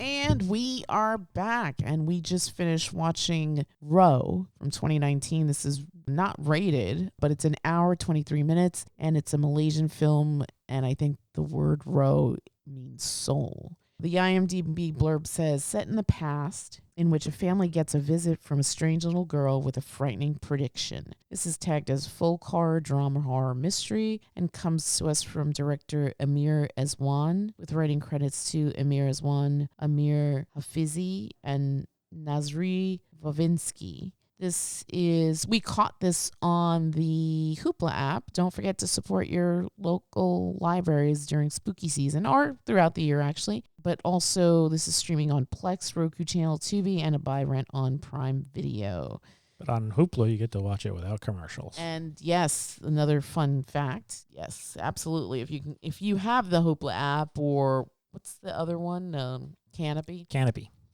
And we are back, and we just finished watching ROH from 2019. This is not rated, but it's an hour, 23 minutes, and it's a Malaysian film, and I think the word ROH means soul. The IMDb blurb says, set in the past, in which a family gets a visit from a strange little girl with a frightening prediction. This is tagged as folk horror, drama, horror, mystery, and comes to us from director Emir Ezwan, with writing credits to Emir Ezwan, Amir, Hafizi, and Nazri, Vovinski. We caught this on the Hoopla app. Don't forget to support your local libraries during spooky season, or throughout the year, actually. But also, this is streaming on Plex, Roku Channel, Tubi, and a buy rent on Prime Video. But on Hoopla, you get to watch it without commercials. And yes, another fun fact. Yes, absolutely. If you have the Hoopla app, or what's the other one? Canopy.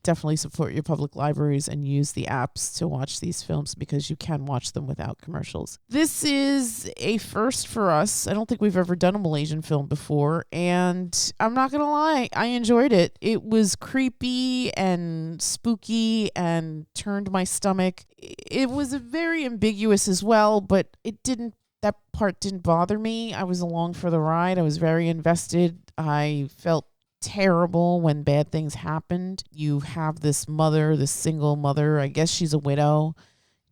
Definitely support your public libraries and use the apps to watch these films, because you can watch them without commercials. This is a first for us. I don't think we've ever done a Malaysian film before, and I'm not going to lie, I enjoyed it. It was creepy and spooky and turned my stomach. It was very ambiguous as well, but that part didn't bother me. I was along for the ride. I was very invested. I felt terrible when bad things happened. You have this single mother. I guess she's a widow.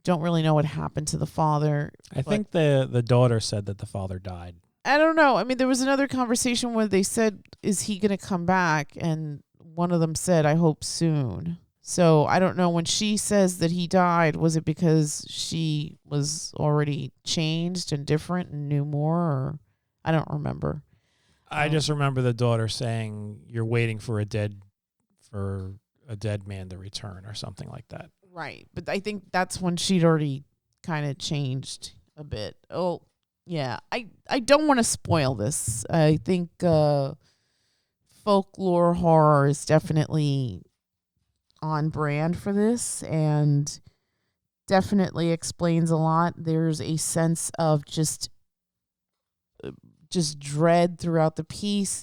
Don't really know what happened to the father. I think the daughter said that the father died. I don't know. I mean, there was another conversation where they said, is he going to come back? And one of them said, I hope soon. So I don't know. When she says that he died, was it because she was already changed and different and knew more? Or I don't remember. I just remember the daughter saying, "You're waiting for a dead man to return," or something like that. Right, but I think that's when she'd already kind of changed a bit. Oh, yeah. I don't want to spoil this. I think folklore horror is definitely on brand for this, and definitely explains a lot. There's a sense of just dread throughout the piece.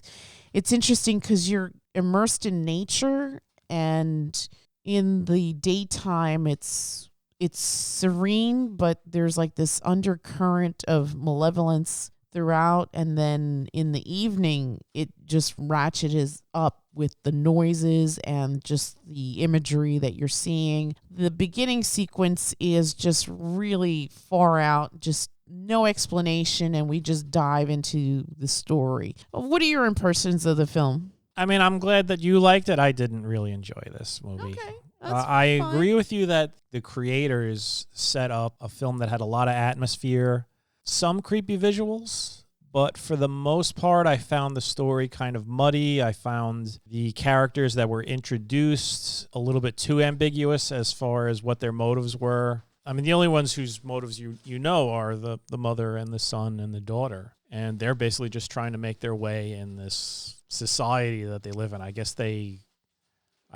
It's interesting because you're immersed in nature, and in the daytime it's serene, but there's like this undercurrent of malevolence throughout, and then in the evening it just ratchets up with the noises and just the imagery that you're seeing. The beginning sequence is just really far out, just no explanation, and we just dive into the story. What are your impressions of the film? I mean, I'm glad that you liked it. I didn't really enjoy this movie. Okay, I agree with you that the creators set up a film that had a lot of atmosphere, some creepy visuals, but for the most part, I found the story kind of muddy. I found the characters that were introduced a little bit too ambiguous as far as what their motives were. I mean, the only ones whose motives you know are the mother and the son and the daughter. And they're basically just trying to make their way in this society that they live in. I guess I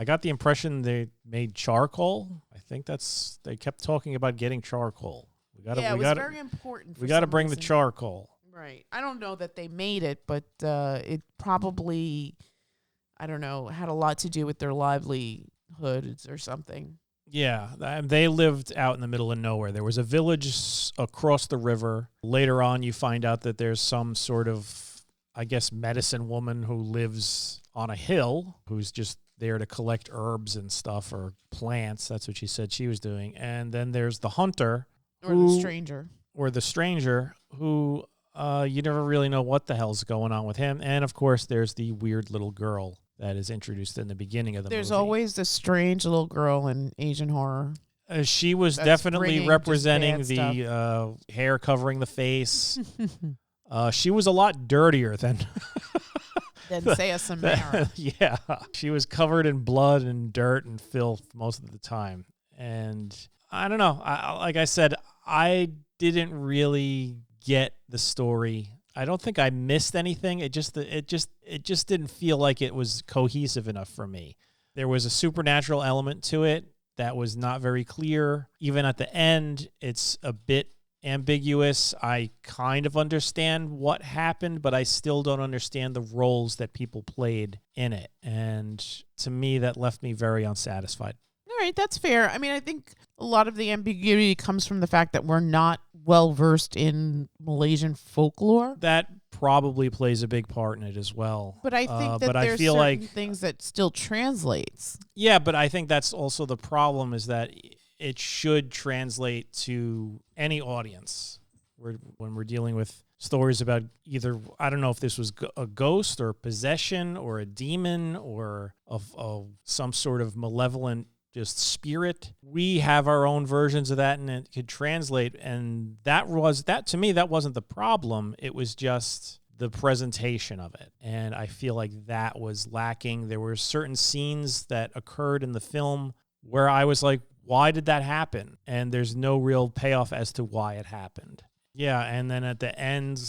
got the impression they made charcoal. I think they kept talking about getting charcoal. It was very important. We got to bring the charcoal. Right. I don't know that they made it, but it probably, I don't know, had a lot to do with their livelihoods or something. Yeah, they lived out in the middle of nowhere. There was a village across the river. Later on, you find out that there's some sort of, I guess, medicine woman who lives on a hill, who's just there to collect herbs and stuff, or plants. That's what she said she was doing. And then there's the hunter. Or the stranger, who you never really know what the hell's going on with him. And, of course, there's the weird little girl that is introduced in the beginning of the movie. There's always the strange little girl in Asian horror. She was definitely representing the hair covering the face. She was a lot dirtier than Saya Samara. Yeah. She was covered in blood and dirt and filth most of the time. And I don't know. Like I said, I didn't really get the story. I don't think I missed anything. It just didn't feel like it was cohesive enough for me. There was a supernatural element to it that was not very clear. Even at the end, it's a bit ambiguous. I kind of understand what happened, but I still don't understand the roles that people played in it. And to me, that left me very unsatisfied. All right, that's fair. I mean, I think a lot of the ambiguity comes from the fact that we're not well versed in Malaysian folklore. That probably plays a big part in it as well. But I think that but there's I feel certain like things that still translates. Yeah, but I think that's also the problem, is that it should translate to any audience. When we're dealing with stories about either, I don't know if this was a ghost or possession or a demon or of some sort of malevolent just spirit. We have our own versions of that, and it could translate. And that to me, that wasn't the problem. It was just the presentation of it. And I feel like that was lacking. There were certain scenes that occurred in the film where I was like, why did that happen? And there's no real payoff as to why it happened. Yeah, and then at the end,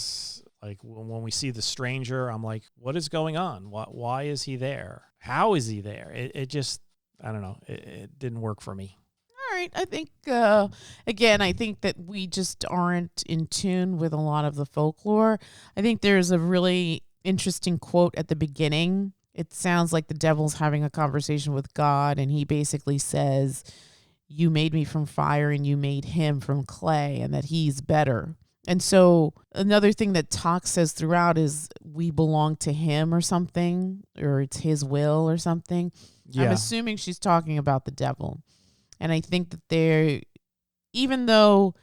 like when we see the stranger, I'm like, what is going on? Why is he there? How is he there? It just, I don't know. It didn't work for me. All right. I think, again, I think that we just aren't in tune with a lot of the folklore. I think there's a really interesting quote at the beginning. It sounds like the devil's having a conversation with God, and he basically says, you made me from fire and you made him from clay, and that he's better. And so another thing that Talk says throughout is we belong to him or something, or it's his will or something. Yeah. I'm assuming she's talking about the devil. And I think that even though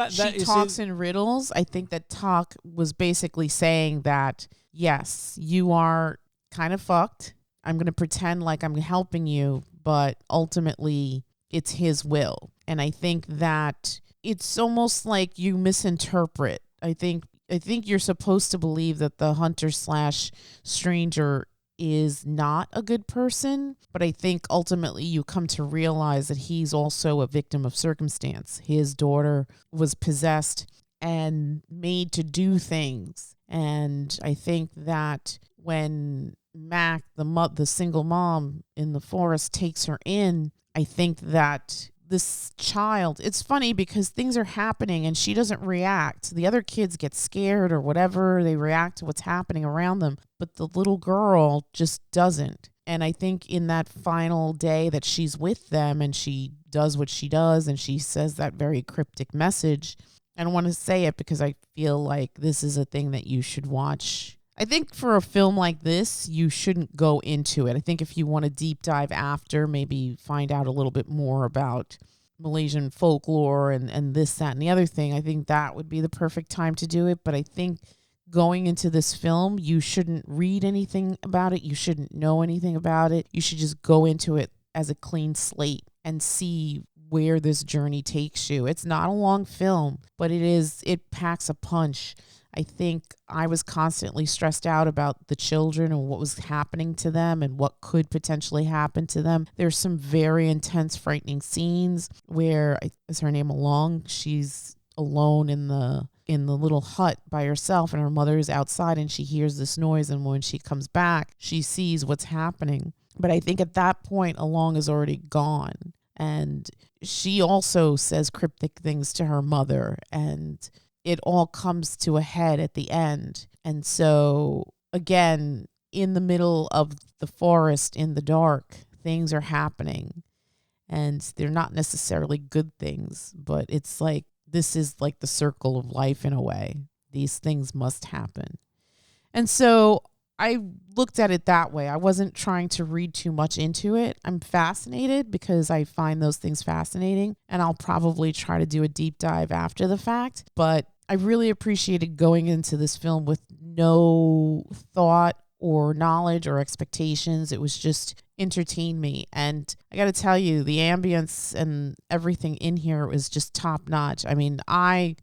she talks in riddles, I think that Talk was basically saying that, yes, you are kind of fucked. I'm going to pretend like I'm helping you, but ultimately it's his will. And I think that it's almost like you misinterpret. I think you're supposed to believe that the hunter/stranger is not a good person, but I think ultimately you come to realize that he's also a victim of circumstance. His daughter was possessed and made to do things. And I think that when Mac, the single mom in the forest, takes her in, I think that this child, it's funny because things are happening and she doesn't react. The other kids get scared or whatever. They react to what's happening around them. But the little girl just doesn't. And I think in that final day that she's with them and she does what she does and she says that very cryptic message, I don't want to say it because I feel like this is a thing that you should watch. I think for a film like this, you shouldn't go into it. I think if you want to deep dive after, maybe find out a little bit more about Malaysian folklore and this, that, and the other thing, I think that would be the perfect time to do it. But I think going into this film, you shouldn't read anything about it. You shouldn't know anything about it. You should just go into it as a clean slate and see where this journey takes you. It's not a long film, but it packs a punch. I think I was constantly stressed out about the children and what was happening to them and what could potentially happen to them. There's some very intense, frightening scenes where, is her name Along? She's alone in the little hut by herself, and her mother is outside, and she hears this noise, and when she comes back, she sees what's happening. But I think at that point, Along is already gone, and she also says cryptic things to her mother, and it all comes to a head at the end. And so, again, in the middle of the forest, in the dark, things are happening. And they're not necessarily good things, but it's like, this is like the circle of life in a way. These things must happen. And so I looked at it that way. I wasn't trying to read too much into it. I'm fascinated because I find those things fascinating, and I'll probably try to do a deep dive after the fact. But I really appreciated going into this film with no thought or knowledge or expectations. It was just entertain me. And I got to tell you, the ambience and everything in here was just top notch. I mean,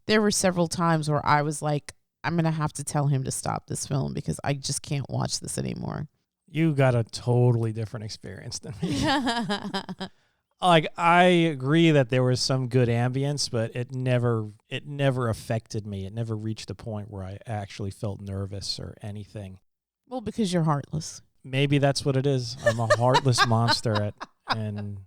there were several times where I was like, I'm going to have to tell him to stop this film because I just can't watch this anymore. You got a totally different experience than me. Like, I agree that there was some good ambience, but it never affected me. It never reached a point where I actually felt nervous or anything. Well, because you're heartless. Maybe that's what it is. I'm a heartless monster and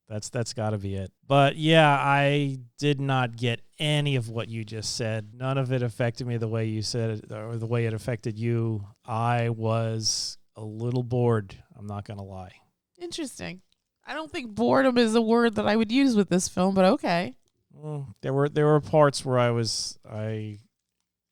That's got to be it. But yeah, I did not get any of what you just said. None of it affected me the way you said it, or the way it affected you. I was a little bored. I'm not going to lie. Interesting. I don't think boredom is a word that I would use with this film, but okay. There were parts where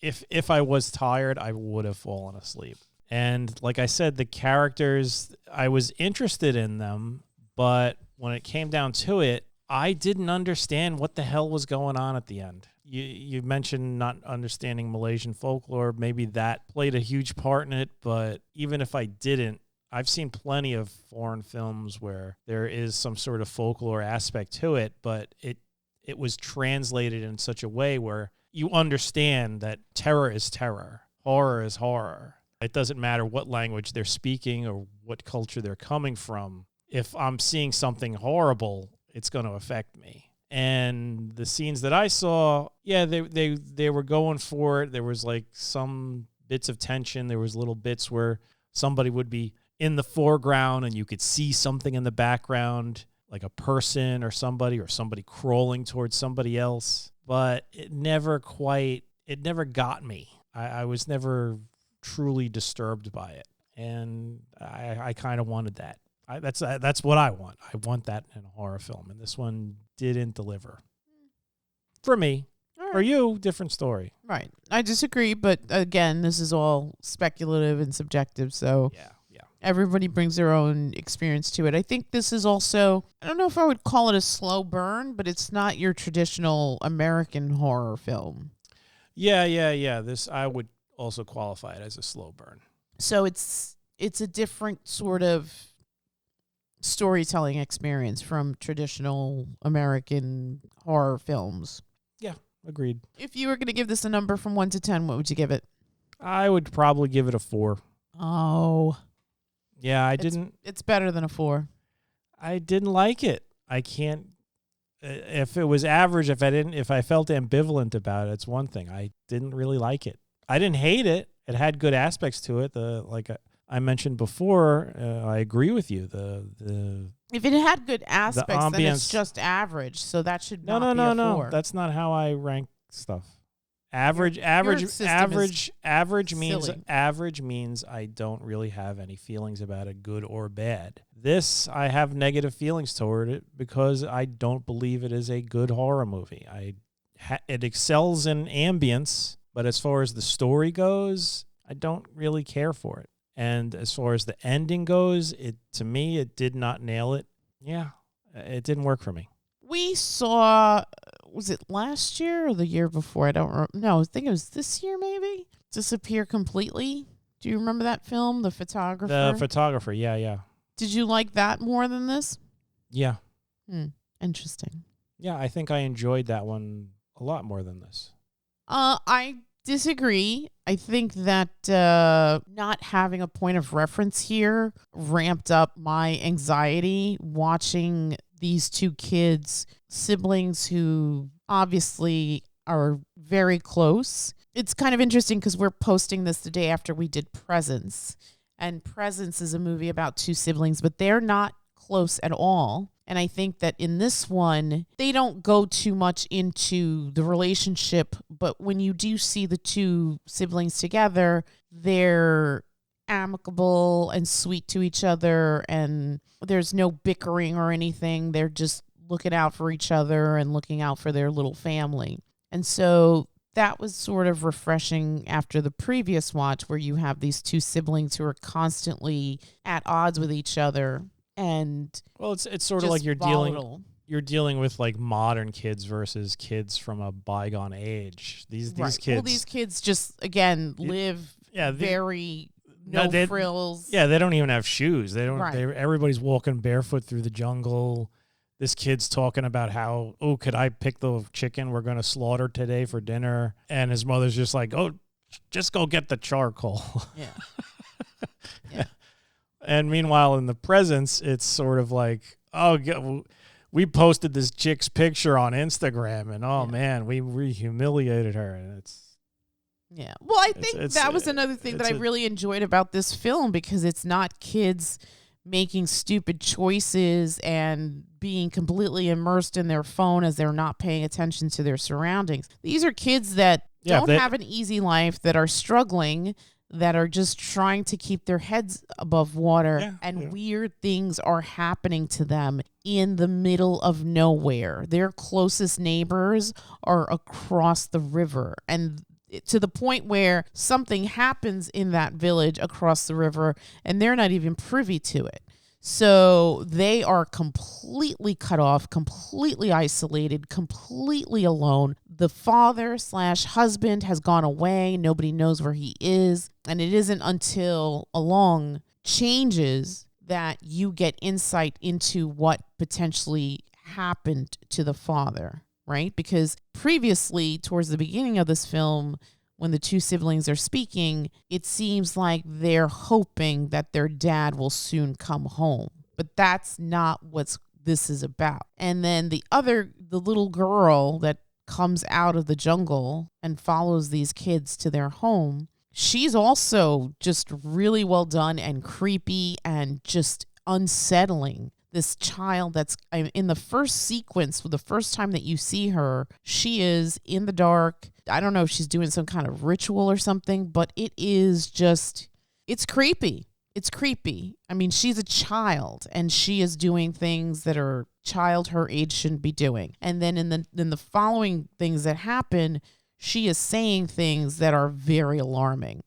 if I was tired, I would have fallen asleep. And like I said, the characters, I was interested in them, but when it came down to it, I didn't understand what the hell was going on at the end. You mentioned not understanding Malaysian folklore. Maybe that played a huge part in it, but even if I didn't, I've seen plenty of foreign films where there is some sort of folklore aspect to it, but it was translated in such a way where you understand that terror is terror, horror is horror. It doesn't matter what language they're speaking or what culture they're coming from. If I'm seeing something horrible, it's going to affect me. And the scenes that I saw, yeah, they were going for it. There was like some bits of tension. There was little bits where somebody would be in the foreground and you could see something in the background, like a person or somebody crawling towards somebody else. But it never got me. I was never truly disturbed by it. And I kind of wanted that. That's what I want. I want that in a horror film. And this one didn't deliver. For me. All right. For you, different story. Right. I disagree, but again, this is all speculative and subjective, so Yeah. everybody brings their own experience to it. I think this is also, I don't know if I would call it a slow burn, but it's not your traditional American horror film. Yeah. This, I would also qualify it as a slow burn. So it's a different sort of storytelling experience from traditional American horror films. Yeah, agreed. If you were going to give this a number from 1 to 10, what would you give it? I would probably give it a 4. Oh. Yeah, It's better than a 4. I didn't like it. I can't. If it was average, if I felt ambivalent about it, it's one thing. I didn't really like it. I didn't hate it. It had good aspects to it. Like I mentioned before, I agree with you. If it had good aspects, then it's ambience- just average. So that should No. not be a 4. That's not how I rank stuff. Average means silly. average means I don't really have any feelings about it, good or bad. This, I have negative feelings toward it because I don't believe it is a good horror movie. It excels in ambience, but as far as the story goes, I don't really care for it. And as far as the ending goes, to me, it did not nail it. Yeah, it didn't work for me. We saw, was it last year or the year before? I don't remember. No, I think it was this year maybe. Disappear Completely. Do you remember that film, The Photographer? The Photographer, yeah. Did you like that more than this? Yeah. Interesting. Yeah, I think I enjoyed that one a lot more than this. I disagree. I think that not having a point of reference here ramped up my anxiety watching these two kids, siblings who obviously are very close. It's kind of interesting because we're posting this the day after we did Presence. And Presence is a movie about two siblings, but they're not close at all. And I think that in this one, they don't go too much into the relationship. But when you do see the two siblings together, they're amicable and sweet to each other. And there's no bickering or anything. They're just looking out for each other and looking out for their little family. And so that was sort of refreshing after the previous watch where you have these two siblings who are constantly at odds with each other. And well, it's sort of like you're volatile. dealing with like modern kids versus kids from a bygone age. These Right. kids. Well, these kids just again live they frills. Yeah, they don't even have shoes. They don't. Right. Everybody's walking barefoot through the jungle. This kid's talking about how, could I pick the chicken we're going to slaughter today for dinner? And his mother's just like, just go get the charcoal. Yeah. Yeah. And meanwhile, in the Presence, it's sort of like, we posted this chick's picture on Instagram, and man, we humiliated her, and it's. Yeah. Well, I think that was another thing that I really enjoyed about this film because it's not kids making stupid choices and being completely immersed in their phone as they're not paying attention to their surroundings. These are kids that don't have an easy life, that are struggling, that are just trying to keep their heads above water, and weird things are happening to them in the middle of nowhere. Their closest neighbors are across the river, and to the point where something happens in that village across the river and they're not even privy to it. So they are completely cut off, completely isolated, completely alone. The father/husband has gone away. Nobody knows where he is. And it isn't until along changes that you get insight into what potentially happened to the father, right? Because previously, towards the beginning of this film, when the two siblings are speaking, it seems like they're hoping that their dad will soon come home. But that's not what this is about. And then the little girl that comes out of the jungle and follows these kids to their home, she's also just really well done and creepy and just unsettling. This child that's in the first sequence, the first time that you see her, she is in the dark. I don't know if she's doing some kind of ritual or something, but it is just, it's creepy. It's creepy. I mean, she's a child and she is doing things that a child her age shouldn't be doing. And then in the following things that happen, she is saying things that are very alarming.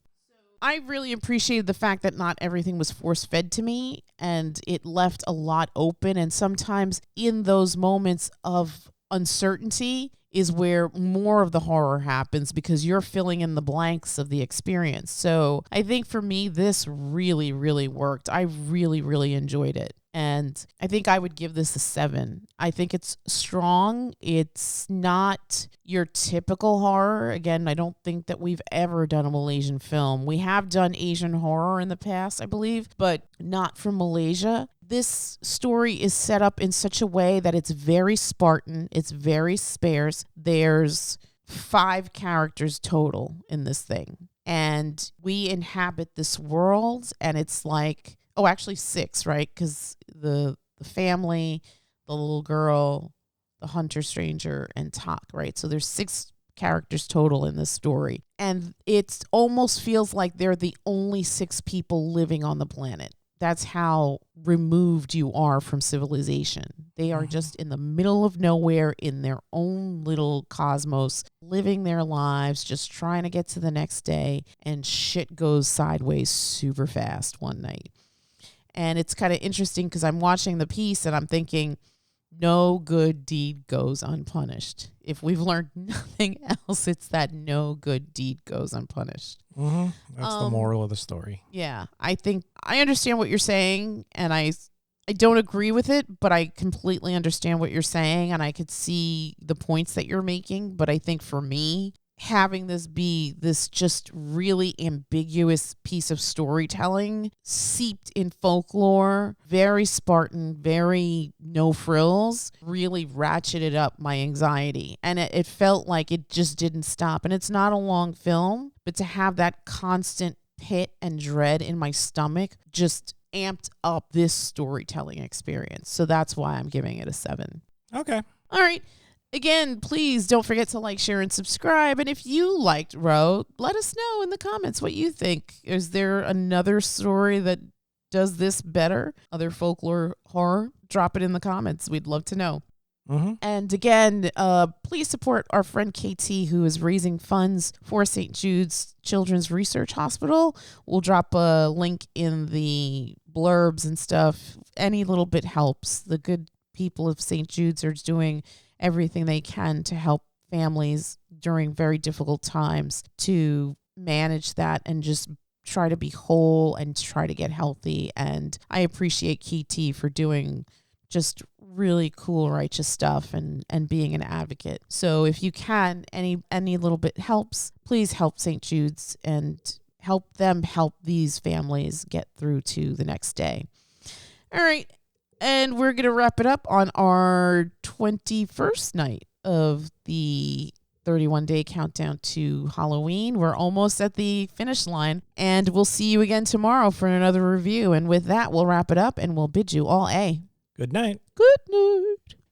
I really appreciated the fact that not everything was force-fed to me, and it left a lot open. And sometimes in those moments of uncertainty is where more of the horror happens, because you're filling in the blanks of the experience. So I think for me, this really, really worked. I really, really enjoyed it. And I think I would give this a 7. I think it's strong. It's not your typical horror. Again, I don't think that we've ever done a Malaysian film. We have done Asian horror in the past, I believe, but not from Malaysia. This story is set up in such a way that it's very Spartan. It's very sparse. There's 5 characters total in this thing. And we inhabit this world, and it's like, oh, actually 6, right? Because the family, the little girl, the hunter stranger, and Tak, right? So there's 6 characters total in this story. And it almost feels like they're the only 6 people living on the planet. That's how removed you are from civilization. They are just in the middle of nowhere in their own little cosmos, living their lives, just trying to get to the next day, and shit goes sideways super fast one night. And it's kind of interesting because I'm watching the piece and I'm thinking, no good deed goes unpunished. If we've learned nothing else, it's that no good deed goes unpunished. Mm-hmm. That's the moral of the story. Yeah, I think I understand what you're saying, and I don't agree with it, but I completely understand what you're saying, and I could see the points that you're making. But I think for me, having this be this just really ambiguous piece of storytelling seeped in folklore, very Spartan, very no frills, really ratcheted up my anxiety. And it felt like it just didn't stop. And it's not a long film, but to have that constant pit and dread in my stomach just amped up this storytelling experience. So that's why I'm giving it a 7. Okay. All right. Again, please don't forget to like, share, and subscribe. And if you liked ROH, let us know in the comments what you think. Is there another story that does this better? Other folklore horror? Drop it in the comments. We'd love to know. Mm-hmm. And again, please support our friend KT, who is raising funds for St. Jude's Children's Research Hospital. We'll drop a link in the blurbs and stuff. Any little bit helps. The good people of St. Jude's are doing everything they can to help families during very difficult times to manage that and just try to be whole and try to get healthy. And I appreciate KT for doing just really cool, righteous stuff and being an advocate. So if you can, any little bit helps, please help St. Jude's and help them help these families get through to the next day. All right. And we're going to wrap it up on our 21st night of the 31-day countdown to Halloween. We're almost at the finish line, and we'll see you again tomorrow for another review. And with that, we'll wrap it up, and we'll bid you all a Good night. good night.